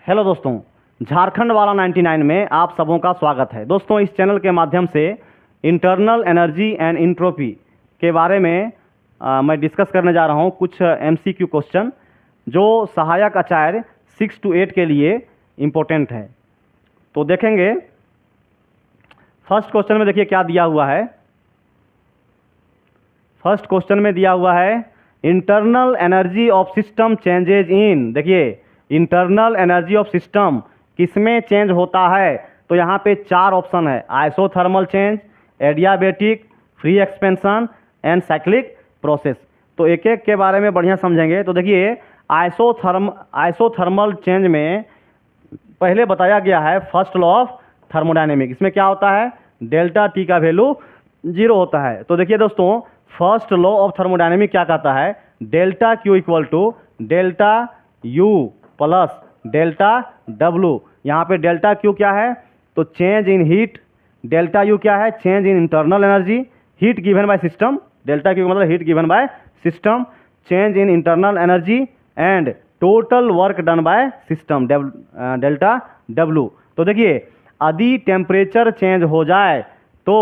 Hello दोस्तों, झारखंड वाला 99 में आप सबों का स्वागत है। दोस्तों, इस चैनल के माध्यम से इंटरनल एनर्जी एंड इंट्रोपी के बारे में मैं डिस्कस करने जा रहा हूं कुछ एमसीक्यू क्वेश्चन जो सहायक आचार्य 6 to 8 के लिए इम्पोर्टेंट है। तो देखेंगे फर्स्ट क्वेश्चन में, देखिए क्या दिया हुआ है। फर्स्ट क्वेश्चन में दिया हुआ है internal energy of system changes in. देखिए इंटरनल एनर्जी ऑफ सिस्टम किसमें चेंज होता है, तो यहाँ पे 4 ऑप्शन है। Isothermal change, adiabatic, free expansion and cyclic process. तो एक एक के बारे में बढ़िया समझेंगे। तो देखिए आइसोथर्मल चेंज में पहले बताया गया है फर्स्ट लॉ ऑफ थर्मोडायनेमिक। इसमें क्या होता है, डेल्टा टी का वैल्यू 0 होता है। तो देखिए दोस्तों, फर्स्ट लॉ ऑफ थर्मोडायनेमिक क्या कहता है, delta Q equal to delta U plus delta W. यहाँ पे डेल्टा क्यू क्या है, तो change in heat, delta U क्या है, change in internal energy, heat given by system, delta Q मतलब heat given by system, change in internal energy and total work done by system, delta W. तो देखिए यदि temperature change हो जाए तो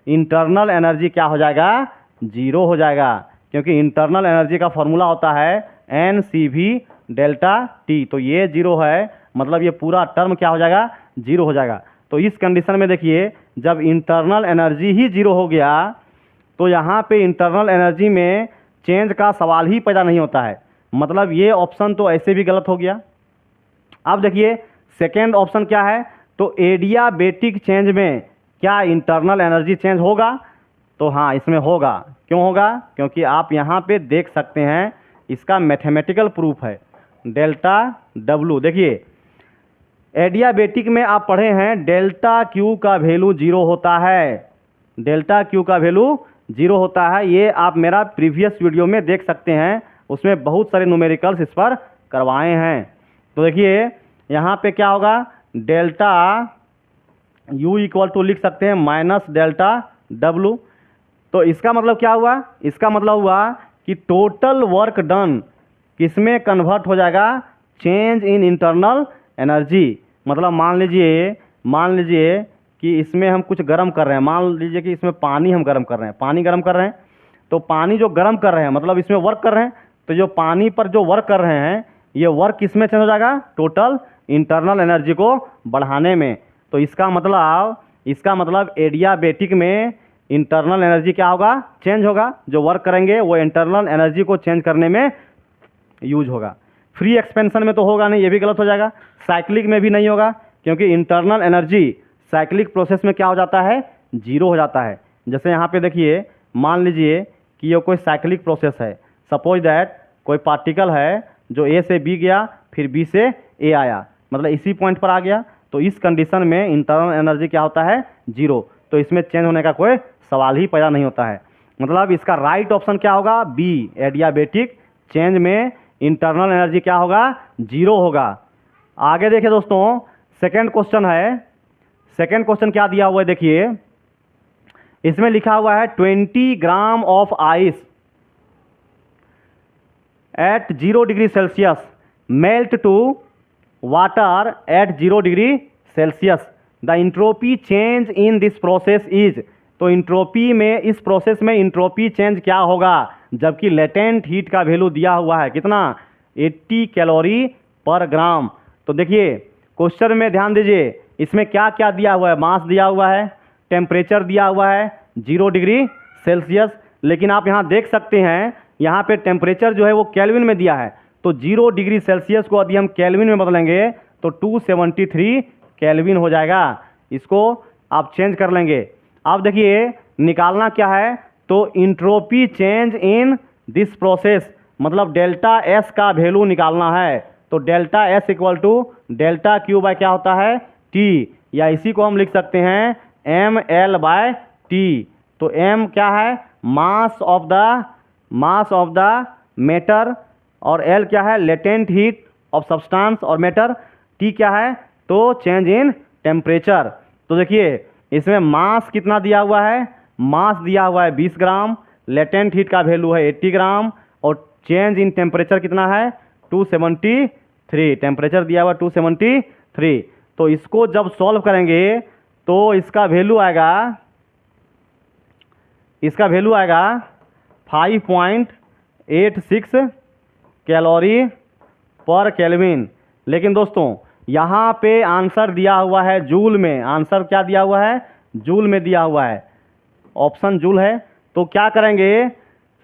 internal energy क्या हो जाएगा, 0 हो जाएगा, क्योंकि इंटरनल एनर्जी का फॉर्मूला होता है NCV डेल्टा टी। तो ये 0 है, मतलब ये पूरा टर्म क्या हो जाएगा, 0 हो जाएगा। तो इस कंडीशन में देखिए जब इंटरनल एनर्जी ही 0 हो गया तो यहाँ पे इंटरनल एनर्जी में चेंज का सवाल ही पैदा नहीं होता है। मतलब ये ऑप्शन तो ऐसे भी गलत हो गया। अब देखिए सेकेंड ऑप्शन क्या है, तो एडियाबेटिक चेंज में क्या इंटरनल एनर्जी चेंज होगा, तो हाँ इसमें होगा। क्यों होगा, क्योंकि आप यहाँ पे देख सकते हैं इसका मैथमेटिकल प्रूफ है, डेल्टा डब्लू। देखिए एडियाबेटिक में आप पढ़े हैं डेल्टा क्यू का वैल्यू 0 होता है, डेल्टा क्यू का वैल्यू 0 होता है। ये आप मेरा प्रीवियस वीडियो में देख सकते हैं, उसमें बहुत सारे न्यूमेरिकल्स इस पर करवाए हैं। तो देखिए यहाँ पे क्या होगा, डेल्टा यू इक्वल टू लिख सकते हैं माइनस डेल्टा डब्लू। तो इसका मतलब क्या हुआ, इसका मतलब हुआ कि टोटल वर्क डन किसमें कन्वर्ट हो जाएगा, चेंज इन इंटरनल एनर्जी। मतलब मान लीजिए कि इसमें हम कुछ गर्म कर रहे हैं, मान लीजिए कि इसमें पानी हम गर्म कर रहे हैं, पानी गर्म कर रहे हैं। तो पानी जो गर्म कर रहे हैं मतलब इसमें वर्क कर रहे हैं, तो जो पानी पर जो वर्क कर रहे हैं ये वर्क किसमें चेंज हो जाएगा, टोटल इंटरनल एनर्जी को बढ़ाने में। तो इसका मतलब एडियाबेटिक में इंटरनल एनर्जी क्या होगा, चेंज होगा। जो वर्क करेंगे वो इंटरनल एनर्जी को चेंज करने में यूज होगा। फ्री एक्सपेंशन में तो होगा नहीं, ये भी गलत हो जाएगा। साइक्लिक में भी नहीं होगा, क्योंकि इंटरनल एनर्जी साइक्लिक प्रोसेस में क्या हो जाता है, 0 हो जाता है। जैसे यहाँ पे देखिए मान लीजिए कि ये कोई साइक्लिक प्रोसेस है। सपोज दैट कोई पार्टिकल है जो A से B गया, फिर B से A आया, मतलब इसी पॉइंट पर आ गया। तो इस कंडीशन में इंटरनल एनर्जी क्या होता है, 0। तो इसमें चेंज होने का कोई सवाल ही पैदा नहीं होता है। मतलब इसका राइट ऑप्शन क्या होगा, बी, एडियाबेटिक चेंज में इंटरनल एनर्जी क्या होगा, 0 होगा। आगे देखिए दोस्तों, सेकंड क्वेश्चन है। सेकंड क्वेश्चन क्या दिया हुआ है, देखिए इसमें लिखा हुआ है 20 gram of ice at 0 degree Celsius melt to water at 0 degree Celsius, the entropy change in this process is. तो इंट्रोपी में, इस प्रोसेस में इंट्रोपी चेंज क्या होगा, जबकि लेटेंट हीट का वैल्यू दिया हुआ है कितना, 80 कैलोरी पर ग्राम। तो देखिए क्वेश्चन में ध्यान दीजिए, इसमें क्या क्या दिया हुआ है, मास दिया हुआ है, टेम्परेचर दिया हुआ है 0 डिग्री सेल्सियस। लेकिन आप यहाँ देख सकते हैं यहाँ पे टेम्परेचर जो है वो केल्विन में दिया है। तो 0 डिग्री सेल्सियस को यदि हम केल्विन में बदलेंगे तो 273 केल्विन हो जाएगा। इसको आप चेंज कर लेंगे। अब देखिए निकालना क्या है, तो entropy change in this process, मतलब डेल्टा एस का वैल्यू निकालना है। तो delta S equal to delta Q by क्या होता है, टी, या इसी को हम लिख सकते हैं ml बाय टी। तो m क्या है, मास ऑफ द मैटर, और l क्या है, लेटेंट हीट ऑफ सब्सटेंस और मैटर, t क्या है, तो चेंज इन टेम्परेचर। तो देखिए इसमें मास कितना दिया हुआ है, मास दिया हुआ है 20 ग्राम, लेटेंट हीट का वैल्यू है 80 ग्राम, और चेंज इन टेम्परेचर कितना है, 273 3, टेम्परेचर दिया हुआ 273। तो इसको जब सॉल्व करेंगे तो इसका वैल्यू आएगा 5.86 कैलोरी पर केल्विन। लेकिन दोस्तों यहाँ पे आंसर दिया हुआ है जूल में, आंसर क्या दिया हुआ है, जूल में दिया हुआ है, ऑप्शन जूल है। तो क्या करेंगे,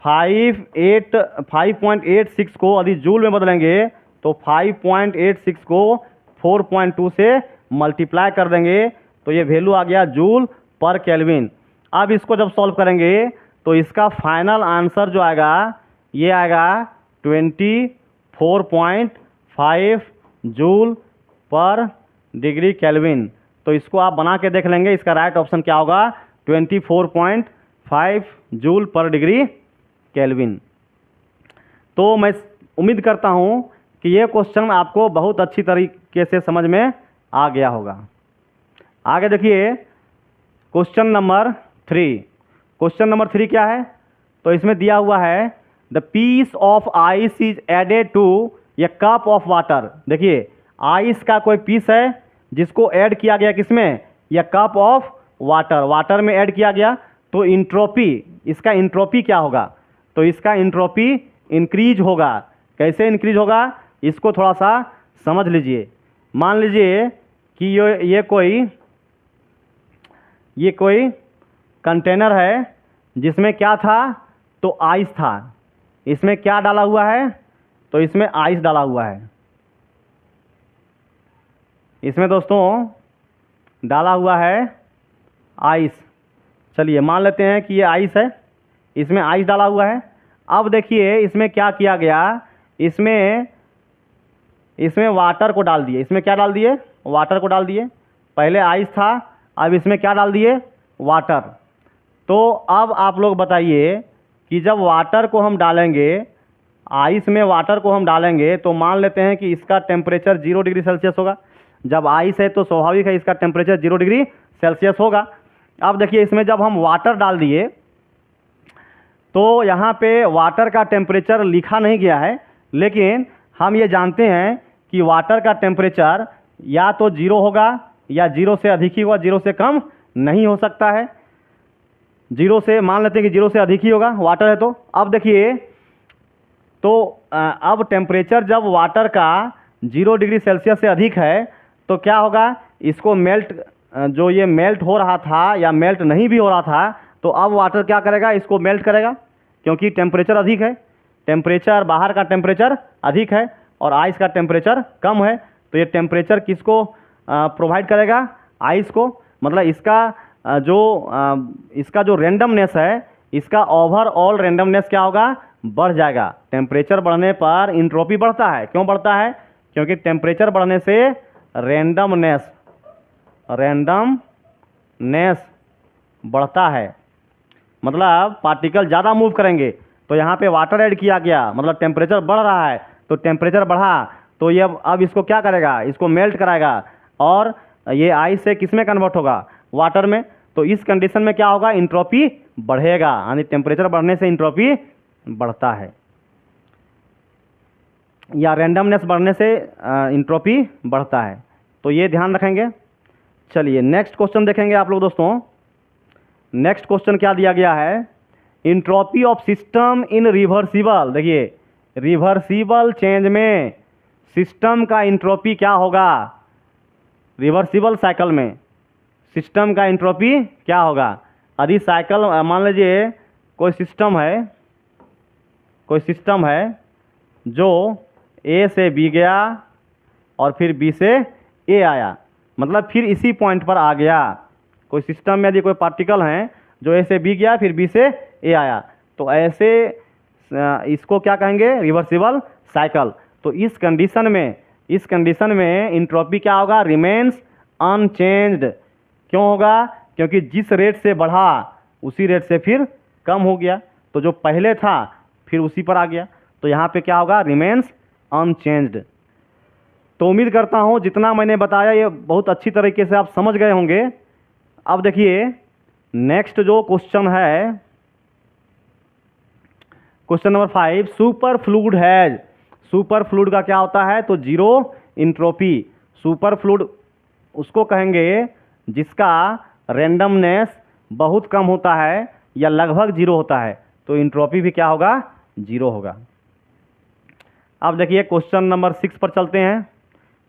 5.86 को यदि जूल में बदलेंगे तो 5.86 को 4.2 से मल्टीप्लाई कर देंगे तो ये वैल्यू आ गया जूल पर केल्विन। अब इसको जब सॉल्व करेंगे तो इसका फाइनल आंसर जो आएगा ये आएगा 24.5 जूल पर डिग्री केल्विन। तो इसको आप बना के देख लेंगे, इसका राइट ऑप्शन क्या होगा, 24.5 जूल पर डिग्री केल्विन। तो मैं उम्मीद करता हूँ कि ये क्वेश्चन आपको बहुत अच्छी तरीके से समझ में आ गया होगा। आगे देखिए क्वेश्चन नंबर 3। क्वेश्चन नंबर 3 क्या है, तो इसमें दिया हुआ है the piece of ice is added to a cup of water. देखिए आइस का कोई पीस है जिसको ऐड किया गया किसमें, या कप ऑफ वाटर, वाटर में ऐड किया गया। तो इंट्रोपी, इसका इंट्रोपी क्या होगा, तो इसका इंट्रोपी इंक्रीज होगा। कैसे इंक्रीज होगा, इसको थोड़ा सा समझ लीजिए। मान लीजिए कि ये कोई कंटेनर है जिसमें क्या था, तो आइस था। इसमें क्या डाला हुआ है, तो इसमें आइस डाला हुआ है। इसमें दोस्तों डाला हुआ है आइस। चलिए मान लेते हैं कि ये आइस है, इसमें आइस डाला हुआ है। अब देखिए इसमें क्या किया गया, इसमें वाटर को डाल दिए। इसमें क्या डाल दिए, वाटर को डाल दिए। पहले आइस था, अब इसमें क्या डाल दिए, वाटर। तो अब आप लोग बताइए कि जब वाटर को हम डालेंगे, आइस में वाटर को हम डालेंगे, तो मान लेते हैं कि इसका टेम्परेचर 0 डिग्री सेल्सियस होगा। जब आइस है तो स्वाभाविक है इसका टेम्परेचर 0 डिग्री सेल्सियस होगा। अब देखिए इसमें जब हम वाटर डाल दिए तो यहाँ पे वाटर का टेम्परेचर लिखा नहीं गया है, लेकिन हम ये जानते हैं कि वाटर का टेम्परेचर या तो 0 होगा या 0 से अधिक ही होगा, 0 से कम नहीं हो सकता है। 0 से मान लेते हैं कि 0 से अधिक ही होगा, वाटर है तो। अब देखिए तो अब टेम्परेचर जब वाटर का 0 डिग्री सेल्सियस से अधिक है तो क्या होगा, इसको मेल्ट, जो ये मेल्ट हो रहा था या मेल्ट नहीं भी हो रहा था, तो अब वाटर क्या करेगा, इसको मेल्ट करेगा, क्योंकि टेम्परेचर अधिक है। टेम्परेचर, बाहर का टेम्परेचर अधिक है और आइस का टेम्परेचर कम है। तो ये टेम्परेचर किसको प्रोवाइड करेगा, आइस को। मतलब इसका जो रेंडमनेस है, इसका ओवरऑल रेंडमनेस क्या होगा, बढ़ जाएगा। टेम्परेचर बढ़ने पर इंट्रोपी बढ़ता है। क्यों बढ़ता है, क्योंकि टेम्परेचर बढ़ने से रेंडमनेस बढ़ता है। मतलब पार्टिकल ज़्यादा मूव करेंगे। तो यहाँ पे वाटर ऐड किया गया, मतलब टेम्परेचर बढ़ रहा है, तो टेम्परेचर बढ़ा तो ये अब इसको क्या करेगा, इसको मेल्ट कराएगा और ये आइस से किस में कन्वर्ट होगा, वाटर में। तो इस कंडीशन में क्या होगा, इंट्रोपी बढ़ेगा, यानी टेम्परेचर बढ़ने से इंट्रोपी बढ़ता है, या रेंडमनेस बढ़ने से इंट्रोपी बढ़ता है। तो ये ध्यान रखेंगे। चलिए नेक्स्ट क्वेश्चन देखेंगे आप लोग दोस्तों। नेक्स्ट क्वेश्चन क्या दिया गया है, entropy of system in reversible. देखिए रिवर्सिबल चेंज में सिस्टम का इंट्रोपी क्या होगा, रिवर्सिबल साइकिल में सिस्टम का इंट्रोपी क्या होगा। यदि साइकिल, मान लीजिए कोई सिस्टम है जो ए से बी गया और फिर बी से ए आया, मतलब फिर इसी पॉइंट पर आ गया। कोई सिस्टम में यदि कोई पार्टिकल हैं जो ए से बी गया फिर बी से ए आया, तो ऐसे इसको क्या कहेंगे, रिवर्सिबल साइकिल। तो इस कंडीशन में इंट्रोपी क्या होगा, रिमेन्स अनचेंज्ड। क्यों होगा, क्योंकि जिस रेट से बढ़ा उसी रेट से फिर कम हो गया, तो जो पहले था फिर उसी पर आ गया। तो यहाँ पे क्या होगा, रिमेन्स अनचेंज्ड। तो उम्मीद करता हूँ जितना मैंने बताया ये बहुत अच्छी तरीके से आप समझ गए होंगे। अब देखिए नेक्स्ट जो क्वेश्चन है, question number 5, super fluid super fluid का क्या होता है? तो जीरो इंट्रोपी। सुपर फ्लूइड उसको कहेंगे जिसका रेंडमनेस बहुत कम होता है या लगभग जीरो होता है, तो इंट्रोपी भी क्या होगा? जीरो होगा। अब देखिए क्वेश्चन नंबर 6 पर चलते हैं।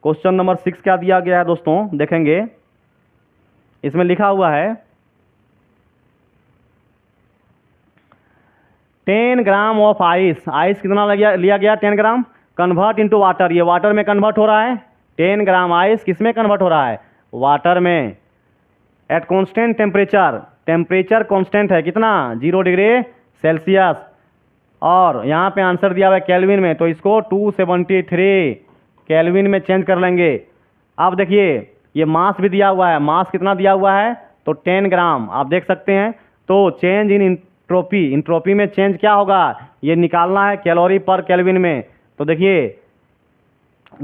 क्वेश्चन नंबर 6 क्या दिया गया है दोस्तों, देखेंगे। इसमें लिखा हुआ है 10 ग्राम ऑफ आइस। आइस कितना लिया गया? 10 ग्राम। कन्वर्ट इनटू वाटर, ये वाटर में कन्वर्ट हो रहा है। 10 ग्राम आइस किस में कन्वर्ट हो रहा है? वाटर में। At constant temperature, temperature constant है कितना? 0 डिग्री सेल्सियस। और यहाँ पे आंसर दिया हुआ है केल्विन में, तो इसको 273 केल्विन में चेंज कर लेंगे। अब देखिए ये मास भी दिया हुआ है, मास कितना दिया हुआ है? तो 10 ग्राम, आप देख सकते हैं। तो चेंज इन इंट्रोपी, इंट्रोपी में चेंज क्या होगा ये निकालना है कैलोरी पर केल्विन में। तो देखिए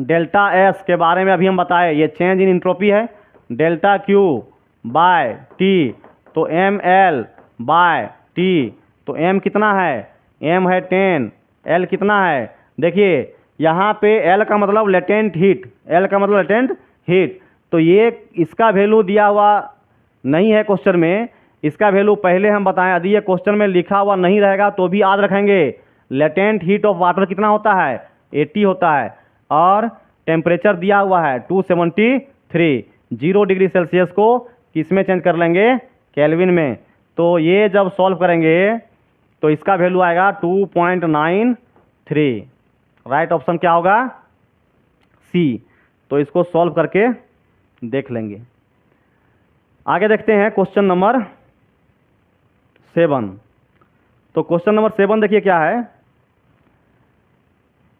डेल्टा एस के बारे में अभी हम बताए, ये चेंज इन इंट्रोपी है। डेल्टा क्यू बाय टी, तो एम एल बाय टी, तो एम कितना है? एम है 10, एल कितना है? देखिए यहाँ पे एल का मतलब लेटेंट हीट, एल का मतलब लेटेंट हीट। तो ये इसका वैल्यू दिया हुआ नहीं है क्वेश्चन में, इसका वैल्यू पहले हम बताएं। यदि ये क्वेश्चन में लिखा हुआ नहीं रहेगा तो भी याद रखेंगे। लेटेंट हीट ऑफ वाटर कितना होता है? 80 होता है। और टेम्परेचर दिया हुआ है 273। 0 डिग्री सेल्सियस को किस में चेंज कर लेंगे? केल्विन में। तो ये जब सॉल्व करेंगे तो इसका वैल्यू आएगा 2.93। राइट ऑप्शन क्या होगा? सी। तो इसको सॉल्व करके देख लेंगे। आगे देखते हैं क्वेश्चन नंबर 7। तो क्वेश्चन नंबर 7 देखिए क्या है।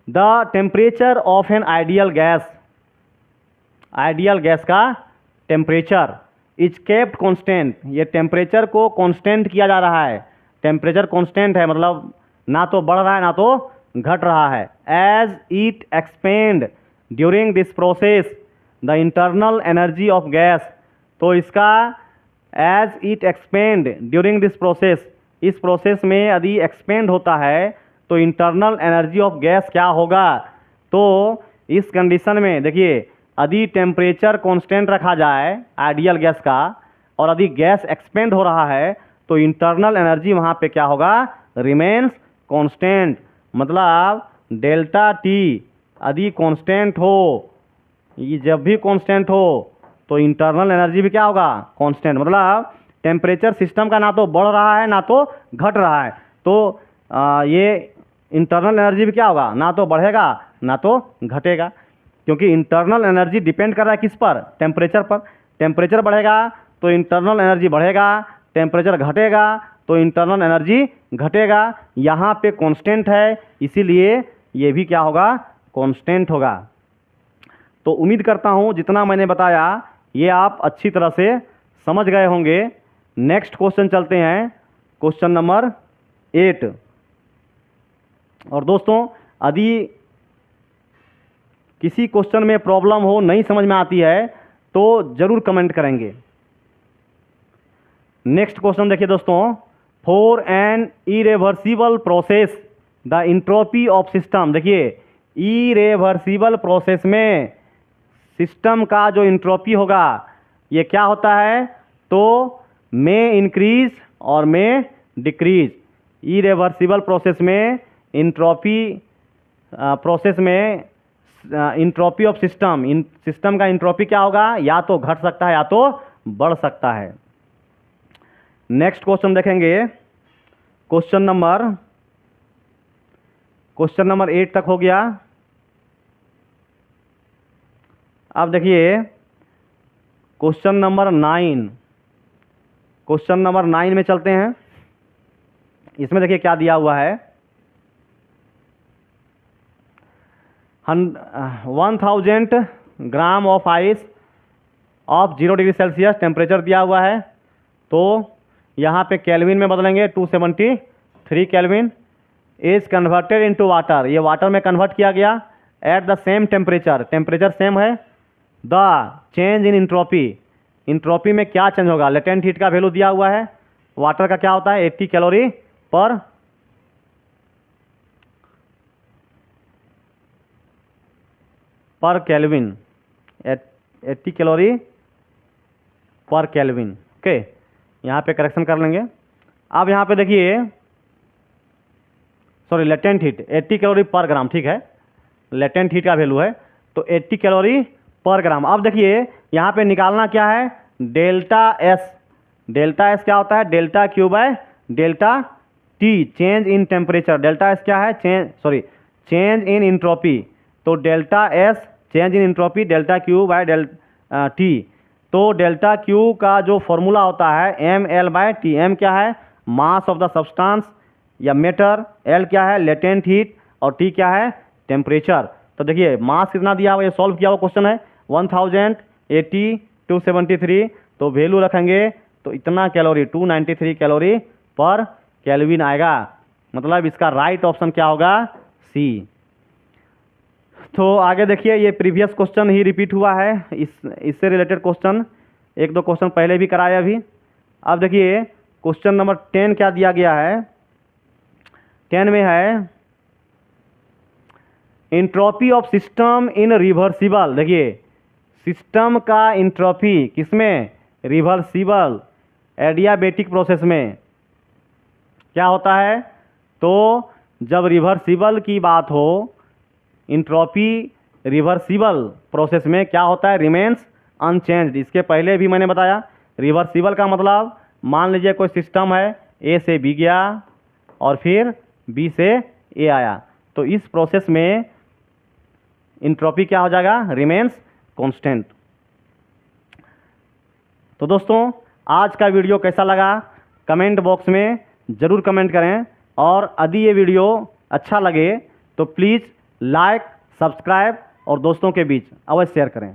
The temperature of an ideal gas, ideal gas का टेम्परेचर इज केप्ट कांस्टेंट, ये टेम्परेचर को कांस्टेंट किया जा रहा है। टेम्परेचर कांस्टेंट है मतलब ना तो बढ़ रहा है ना तो घट रहा है। As it expand during this process the internal energy of gas, तो इसका as it expand during this process, इस प्रोसेस में यदि एक्सपेंड होता है तो इंटरनल एनर्जी ऑफ गैस क्या होगा? तो इस कंडीशन में देखिए यदि टेम्परेचर कांस्टेंट रखा जाए आइडियल गैस का और यदि गैस एक्सपेंड हो रहा है तो इंटरनल एनर्जी वहाँ पे क्या होगा? Remains constant. मतलब डेल्टा टी यदि कांस्टेंट हो, ये जब भी कांस्टेंट हो तो इंटरनल एनर्जी भी क्या होगा? कांस्टेंट। मतलब टेम्परेचर सिस्टम का ना तो बढ़ रहा है ना तो घट रहा है, तो ये इंटरनल एनर्जी भी क्या होगा? ना तो बढ़ेगा ना तो घटेगा, क्योंकि इंटरनल एनर्जी डिपेंड कर रहा है किस पर? टेम्परेचर पर। टेम्परेचर बढ़ेगा तो इंटरनल एनर्जी बढ़ेगा, टेम्परेचर घटेगा तो इंटरनल एनर्जी घटेगा। यहाँ पे कांस्टेंट है इसीलिए ये भी क्या होगा? कांस्टेंट होगा। तो उम्मीद करता हूँ जितना मैंने बताया ये आप अच्छी तरह से समझ गए होंगे। नेक्स्ट क्वेश्चन चलते हैं, क्वेश्चन नंबर 8। और दोस्तों यदि किसी क्वेश्चन में प्रॉब्लम हो, नहीं समझ में आती है तो ज़रूर कमेंट करेंगे। नेक्स्ट क्वेश्चन देखिए दोस्तों। For an irreversible process the entropy of system, देखिए इरेवर्सिबल प्रोसेस में सिस्टम का जो इंट्रोपी होगा ये क्या होता है? तो में इंक्रीज और में डिक्रीज। इरेवर्सिबल प्रोसेस में इंट्रोपी प्रोसेस में इंट्रोपी ऑफ सिस्टम, सिस्टम का इंट्रोपी क्या होगा? या तो घट सकता है या तो बढ़ सकता है। नेक्स्ट क्वेश्चन देखेंगे, क्वेश्चन नंबर 8 तक हो गया। अब देखिए क्वेश्चन नंबर 9, क्वेश्चन नंबर 9 में चलते हैं। इसमें देखिए क्या दिया हुआ है। 1000 ग्राम of ice of 0 degree Celsius temperature दिया हुआ है। तो यहाँ पे केल्विन में बदलेंगे 273 kelvin. Is converted into water, ये वाटर में कन्वर्ट किया गया। At the same temperature, temperature same है। The change in entropy, entropy में क्या चेंज होगा? लेटेंट हीट का वैल्यू दिया हुआ है। वाटर का क्या होता है? 80 कैलोरी पर पर केल्विन, 80 कैलोरी पर केल्विन। ओके, यहाँ पे करेक्शन कर लेंगे। अब यहाँ पे देखिए, सॉरी लेटेंट हीट 80 कैलोरी पर ग्राम, ठीक है, लेटेंट हीट का वैल्यू है तो 80 कैलोरी पर ग्राम। अब देखिए यहाँ पे निकालना क्या है, डेल्टा एस। डेल्टा एस क्या होता है, delta Q by delta T, change in temperature. Delta S क्या है, चेंज इन इंट्रोपी। तो delta S change in entropy, delta Q by delta T. तो डेल्टा क्यू का जो फॉर्मूला होता है M L by T. M क्या है, मास ऑफ द सब्सटेंस या मैटर, एल क्या है, लेटेंट हीट, और टी क्या है, टेम्परेचर। तो देखिए मास कितना दिया हुआ, ये सॉल्व किया हुआ क्वेश्चन है, 1080 273। तो वैल्यू रखेंगे तो इतना कैलोरी 293 कैलोरी पर केल्विन आएगा। मतलब इसका राइट ऑप्शन क्या होगा, सी। तो आगे देखिए, ये प्रीवियस क्वेश्चन ही रिपीट हुआ है, इससे रिलेटेड क्वेश्चन 1-2 क्वेश्चन पहले भी कराया अभी। अब देखिए क्वेश्चन नंबर 10 क्या दिया गया है, 10 में है entropy of system in reversible. देखिए सिस्टम का इंट्रोपी किसमें, रिवर्सिबल एडियाबेटिक प्रोसेस में क्या होता है। तो जब रिवर्सिबल की बात हो, इंट्रोपी रिवर्सिबल प्रोसेस में क्या होता है, रिमेन्स अनचेंज्ड। इसके पहले भी मैंने बताया, रिवर्सिबल का मतलब मान लीजिए कोई सिस्टम है, ए से बी गया और फिर बी से ए आया, तो इस प्रोसेस में इंट्रोपी क्या हो जाएगा, रिमेन्स कांस्टेंट। तो दोस्तों आज का वीडियो कैसा लगा कमेंट बॉक्स में ज़रूर कमेंट करें, और यदि ये वीडियो अच्छा लगे तो प्लीज़ लाइक, सब्सक्राइब और दोस्तों के बीच अवश्य शेयर करें।